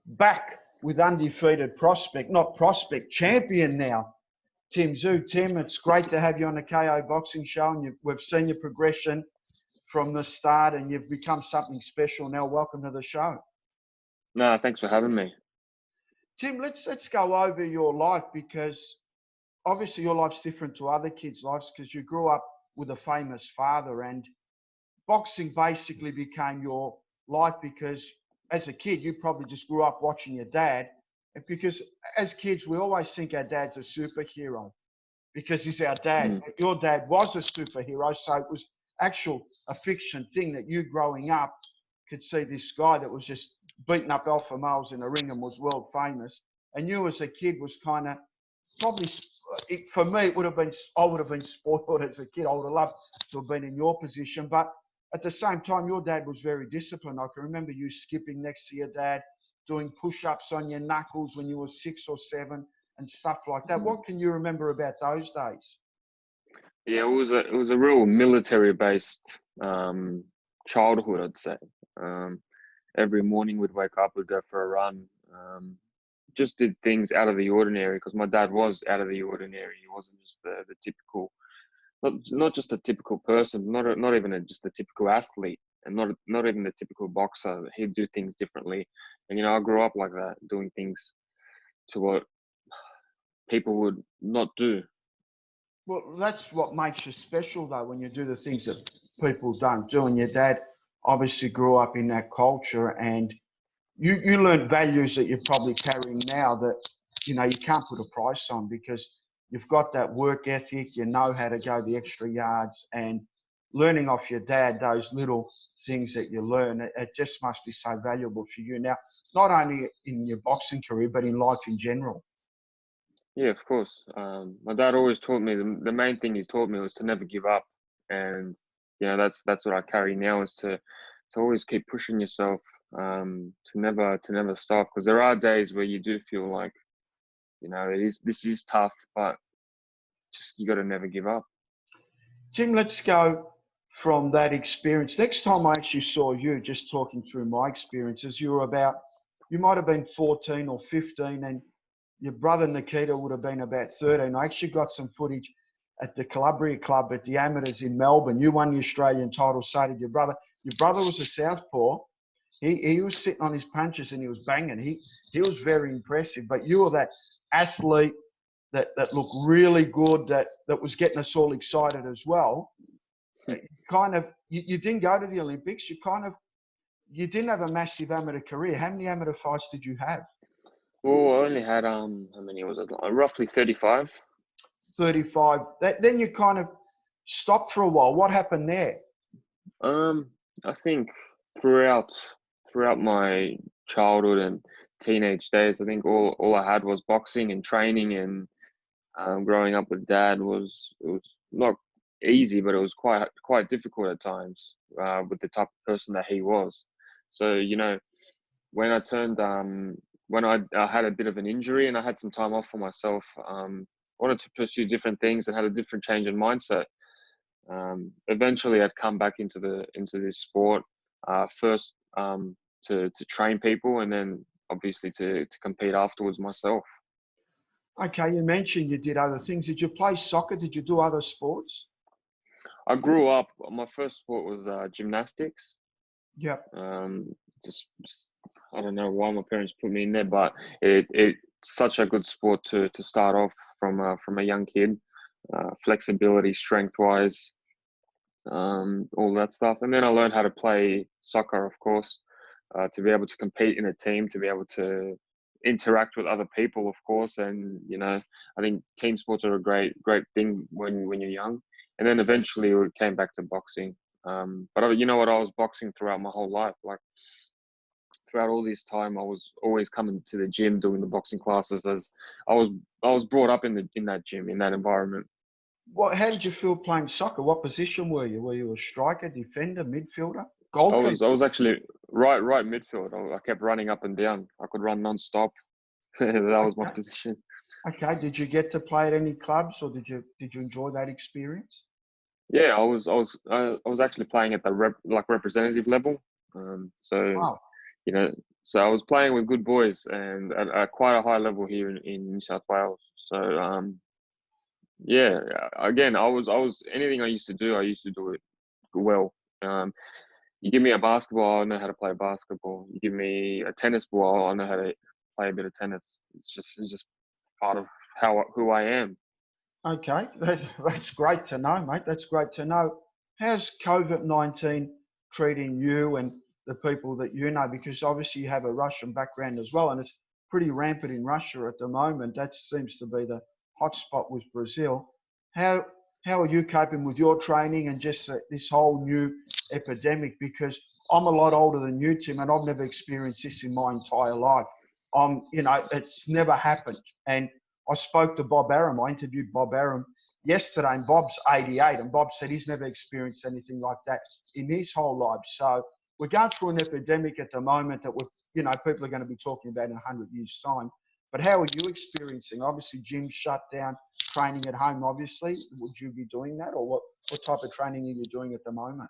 back with undefeated champion now, Tszyu. Tim, it's great to have you on the KO Boxing Show, and we've seen your progression from the start, and you've become something special now. Welcome to the show. No, thanks for having me. Tim, let's go over your life, because obviously your life's different to other kids' lives because you grew up with a famous father, and boxing basically became your life because as a kid, you probably just grew up watching your dad. Because as kids, we always think our dad's a superhero because he's our dad. Your dad was a superhero, so it was a fiction thing that you growing up could see this guy that was just beating up alpha males in the ring and was world famous. And you as a kid was kind of probably, for me, I would have been spoiled as a kid. I would have loved to have been in your position. But at the same time, your dad was very disciplined. I can remember you skipping next to your dad, doing push-ups on your knuckles when you were 6 or 7 and stuff like that. What can you remember about those days? Yeah, it was a real military-based childhood, I'd say. Every morning we'd wake up, we'd go for a run. Just did things out of the ordinary because my dad was out of the ordinary. He wasn't just the typical, not just a typical person, not even just a typical athlete, and not even the typical boxer. He'd do things differently, and I grew up like that, doing things to what people would not do. Well, that's what makes you special, though, when you do the things that people don't do. And your dad obviously grew up in that culture, and you learned values that you're probably carrying now that you can't put a price on, because you've got that work ethic, you know how to go the extra yards, and learning off your dad those little things that you learn, it just must be so valuable for you now, not only in your boxing career but in life in general. Yeah, of course. My dad always taught me the main thing he taught me was to never give up, and that's what I carry now, is to always keep pushing yourself, to never stop, because there are days where you do feel like this is tough, but just you got to never give up. Tim, let's go from that experience. Next time I actually saw you, just talking through my experiences, you might have been 14 or 15, and your brother Nikita would have been about 13. I actually got some footage at the Calabria Club at the Amateurs in Melbourne. You won the Australian title, so did your brother. Your brother was a southpaw. He was sitting on his punches and he was banging. He was very impressive. But you were that athlete that looked really good, that was getting us all excited as well. You didn't go to the Olympics. You didn't have a massive amateur career. How many amateur fights did you have? Well, I only had how many was it? Roughly 35. 35. Then you kind of stopped for a while. What happened there? I think throughout my childhood and teenage days, I think all I had was boxing and training, and growing up with dad it was not easy, but it was quite difficult at times, with the type of person that he was. So when I turned when I had a bit of an injury and I had some time off for myself, wanted to pursue different things and had a different change in mindset. Eventually I'd come back into this sport, first to train people, and then obviously to compete afterwards myself. Okay, you mentioned you did other things. Did you play soccer? Did you do other sports? I grew up, my first sport was gymnastics. Yep. Just I don't know why my parents put me in there, but it's such a good sport to start off from a young kid. Flexibility, strength-wise, all that stuff. And then I learned how to play soccer, of course, to be able to compete in a team, to be able to interact with other people, of course. And I think team sports are a great thing when you're young. And then eventually we came back to boxing. But you know what? I was boxing throughout my whole life. Like throughout all this time, I was always coming to the gym, doing the boxing classes. As I was brought up in that gym, in that environment. How did you feel playing soccer? What position were you? Were you a striker, defender, midfielder, I goalkeeper? was actually right midfield. I kept running up and down. I could run non-stop. That was my position. Okay. Did you get to play at any clubs, or did you enjoy that experience? Yeah, I was actually playing at the representative level. So Wow. So I was playing with good boys and at quite a high level here in New South Wales. So yeah, again, I was anything I used to do it well. Um, you give me a basketball, I know how to play basketball. You give me a tennis ball, I know how to play a bit of tennis. It's just part of who I am. Okay, that's great to know, mate. That's great to know. How's COVID-19 treating you and the people that you know? Because obviously you have a Russian background as well, and it's pretty rampant in Russia at the moment. That seems to be the hotspot with Brazil. How how are you coping with your training and just this whole new epidemic? Because I'm a lot older than you, Tim, and I've never experienced this in my entire life. It's never happened, and I spoke to Bob Arum. I interviewed Bob Arum yesterday, and Bob's 88, and Bob said he's never experienced anything like that in his whole life. So we're going through an epidemic at the moment that people are going to be talking about in 100 years' time. But how are you experiencing? Obviously, gym shut down, training at home. Obviously, would you be doing that, or what type of training are you doing at the moment?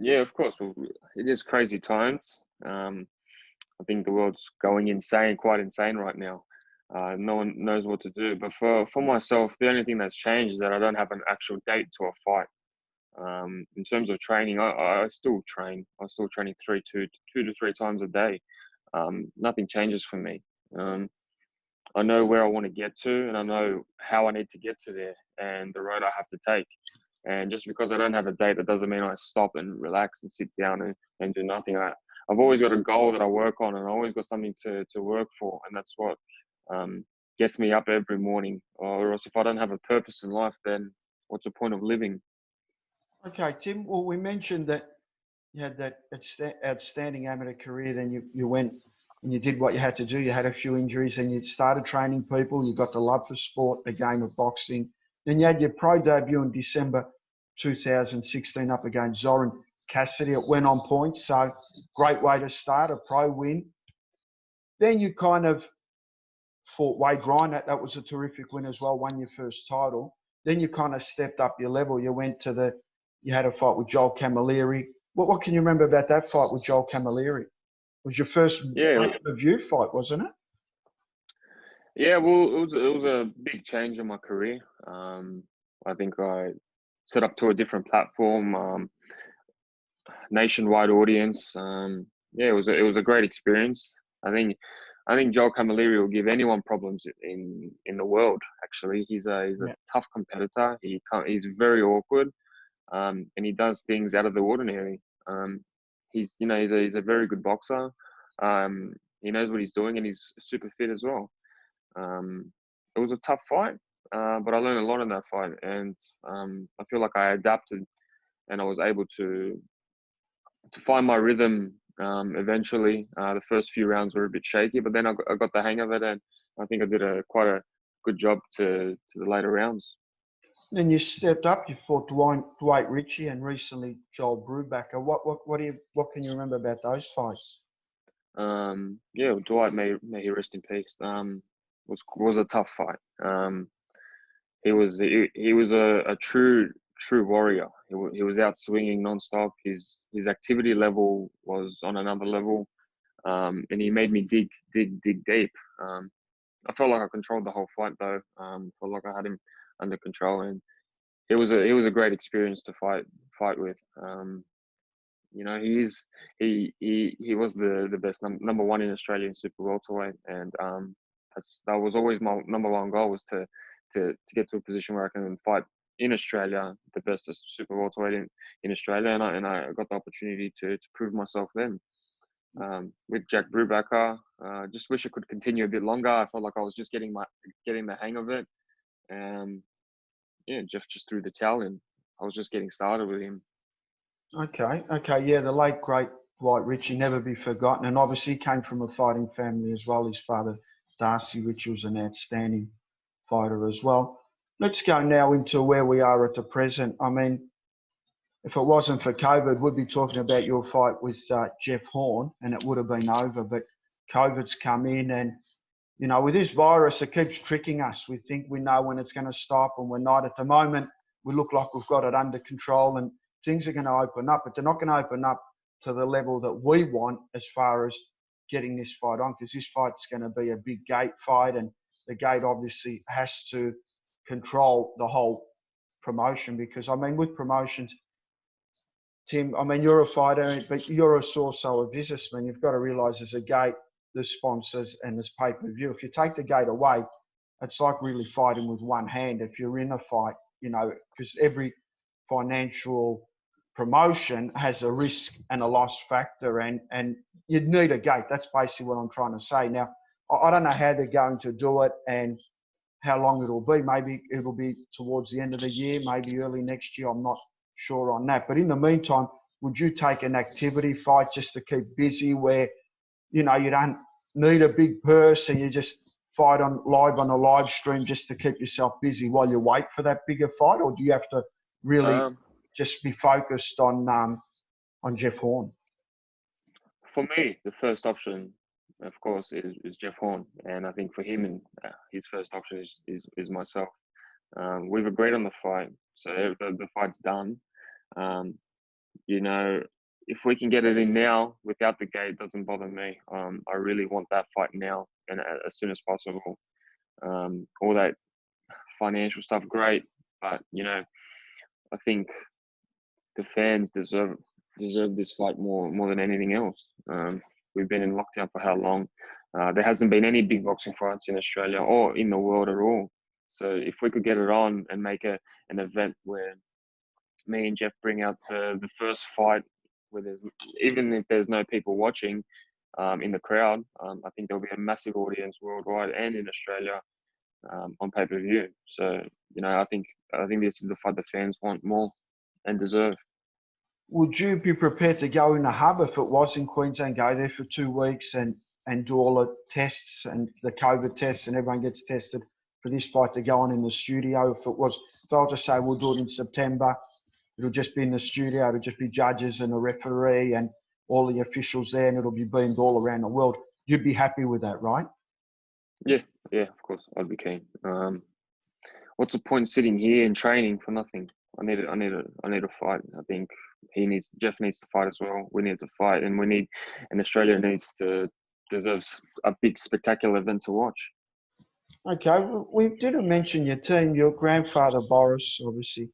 Yeah, of course. Well, it is crazy times. I think the world's going insane, quite insane right now. No one knows what to do. But for myself, the only thing that's changed is that I don't have an actual date to a fight. In terms of training, I still train. I'm still training two to three times a day. Nothing changes for me. Um, I know where I want to get to, and I know how I need to get to there, and the road I have to take. And just because I don't have a date, that doesn't mean I stop and relax and sit down and do nothing. I've always got a goal that I work on, and I always got something to work for, and that's what um, gets me up every morning. Or else, if I don't have a purpose in life, then what's the point of living? Okay, Tim. Well, we mentioned that you had that outstanding amateur career. Then you went and you did what you had to do. You had a few injuries and you started training people. You got the love for sport, the game of boxing. Then you had your pro debut in December 2016 up against Zoran Cassidy. It went on point. So great way to start, a pro win. Then you kind of fought Wade Ryan. That was a terrific win as well, won your first title. Then you kind of stepped up your level. You had a fight with Joel Camilleri. What can you remember about that fight with Joel Camilleri? It was your first Yeah, review fight, wasn't it? yeah. Well, it was a big change in my career. I think I set up to a different platform, nationwide audience. Yeah, it was a great experience. I think I think Joel Camilleri will give anyone problems in the world. Actually, he's a Yeah. tough competitor. He's very awkward, and he does things out of the ordinary. He's a very good boxer. He knows what he's doing, and he's super fit as well. It was a tough fight, but I learned a lot in that fight, and I feel like I adapted and I was able to find my rhythm. Eventually, the first few rounds were a bit shaky, but then I got the hang of it, and I think I did quite a good job to the later rounds. Then you stepped up. You fought Dwight Ritchie and recently Joel Brubaker. What can you remember about those fights? Yeah, Dwight may he rest in peace. Was a tough fight. He was a true warrior. He was out swinging nonstop. His activity level was on another level, and he made me dig deep. I felt like I controlled the whole fight though. Felt like I had him under control, and it was a great experience to fight with. He was the best number one in Australian super welterweight, and that was always my number one goal was to get to a position where I can fight in Australia, the best super welterweight in Australia, and I got the opportunity to prove myself then. With Jack Brubaker, just wish I could continue a bit longer. I felt like I was just getting the hang of it, and yeah, just threw the towel in. I was just getting started with him. Okay, yeah, the late great Dwight Ritchie, never be forgotten, and obviously he came from a fighting family as well. His father, Darcy Ritchie, was an outstanding fighter as well. Let's go now into where we are at the present. I mean, if it wasn't for COVID, we'd be talking about your fight with Jeff Horn, and it would have been over. But COVID's come in, and with this virus, it keeps tricking us. We think we know when it's going to stop, and we're not. At the moment, we look like we've got it under control, and things are going to open up, but they're not going to open up to the level that we want as far as getting this fight on, because this fight's going to be a big gate fight, and the gate obviously has to control the whole promotion. Because I mean, with promotions, Tim, I mean, you're a fighter, but you're also a businessman. You've got to realise there's a gate, there's sponsors, and there's pay-per-view. If you take the gate away, it's like really fighting with one hand if you're in a fight, you know, because every financial promotion has a risk and a loss factor, and you'd need a gate. That's basically what I'm trying to say. Now, I don't know how they're going to do it and how long it'll be. Maybe it'll be towards the end of the year, maybe early next year. I'm not sure on that. But in the meantime, would you take an activity fight just to keep busy where, you know, you don't need a big purse and you just fight on a live stream just to keep yourself busy while you wait for that bigger fight? Or do you have to really just be focused on Jeff Horn? For me, the first option, of course, is Jeff Horn, and I think for him, and his first option is myself. We've agreed on the fight, so the fight's done. You know, if we can get it in now without the gate, it doesn't bother me. I really want that fight now and as soon as possible. All that financial stuff, great, but you know, I think the fans deserve this fight more than anything else. We've been in lockdown for how long? There hasn't been any big boxing fights in Australia or in the world at all. So if we could get it on and make an event where me and Jeff bring out the first fight, where there's, even if there's no people watching in the crowd, I think there'll be a massive audience worldwide and in Australia on pay-per-view. So you know, I think this is the fight the fans want more and deserve. Would you be prepared to go in the hub if it was in Queensland, go there for 2 weeks and do all the tests and the COVID tests and everyone gets tested for this fight to go on in the studio? If I were to say we'll do it in September, it'll just be in the studio, it'll just be judges and a referee and all the officials there, and it'll be beamed all around the world. You'd be happy with that, right? Yeah, of course, I'd be keen. What's the point sitting here and training for nothing? I need a fight. I think Jeff needs to fight as well. We need to fight, and Australia deserves a big spectacular event to watch. Okay, we didn't mention your team. Your grandfather Boris, obviously,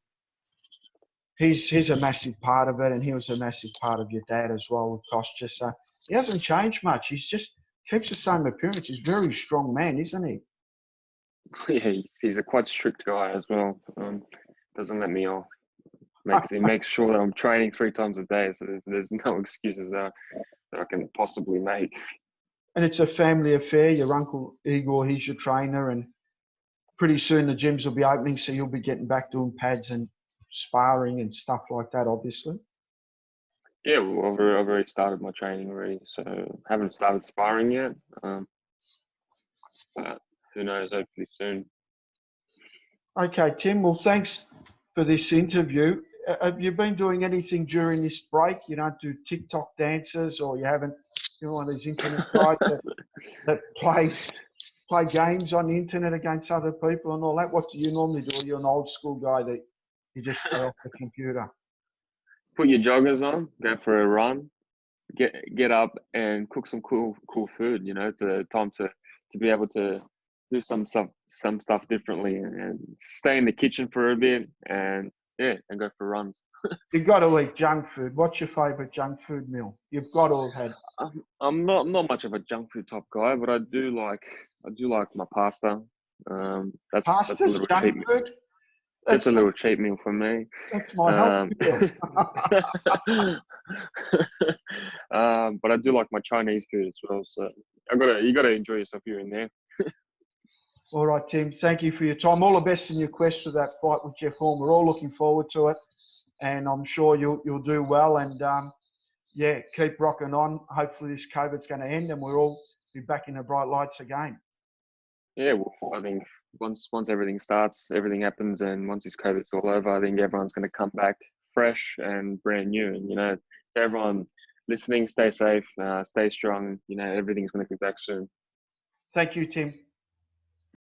he's a massive part of it, and he was a massive part of your dad as well with Kostya. So he hasn't changed much. He's just keeps the same appearance. He's a very strong man, isn't he? Yeah, he's a quite strict guy as well. Doesn't let me off. He makes sure that I'm training 3 times a day, so there's no excuses that I can possibly make. And it's a family affair. Your uncle Igor, he's your trainer, and pretty soon the gyms will be opening, so you'll be getting back doing pads and sparring and stuff like that, obviously. Yeah, well, I've already started my training already, so haven't started sparring yet. But who knows? Hopefully soon. Okay, Tim. Well, thanks for this interview. Have you been doing anything during this break? You don't do TikTok dances, or you haven't, you know, one of these internet guys that play games on the internet against other people and all that? What do you normally do? Or you're an old school guy that you just stay off the computer? Put your joggers on, go for a run, get up and cook some cool food. You know, it's a time to be able to do some stuff differently and stay in the kitchen for a bit and go for runs. You've got to eat junk food. What's your favourite junk food meal? You've got to have had. I'm not much of a junk food type guy, but I do like my pasta. That's a little junk cheap. Food? That's a little cheap meal for me. That's my health meal. But I do like my Chinese food as well. So you gotta enjoy yourself here and there. All right, Tim. Thank you for your time. All the best in your quest for that fight with Jeff Horn. We're all looking forward to it, and I'm sure you'll do well. And keep rocking on. Hopefully this COVID's going to end, and we'll all be back in the bright lights again. Yeah, well, I think once everything starts, everything happens, and once this COVID's all over, I think everyone's going to come back fresh and brand new. And you know, to everyone listening, stay safe, stay strong. You know, everything's going to be back soon. Thank you, Tim.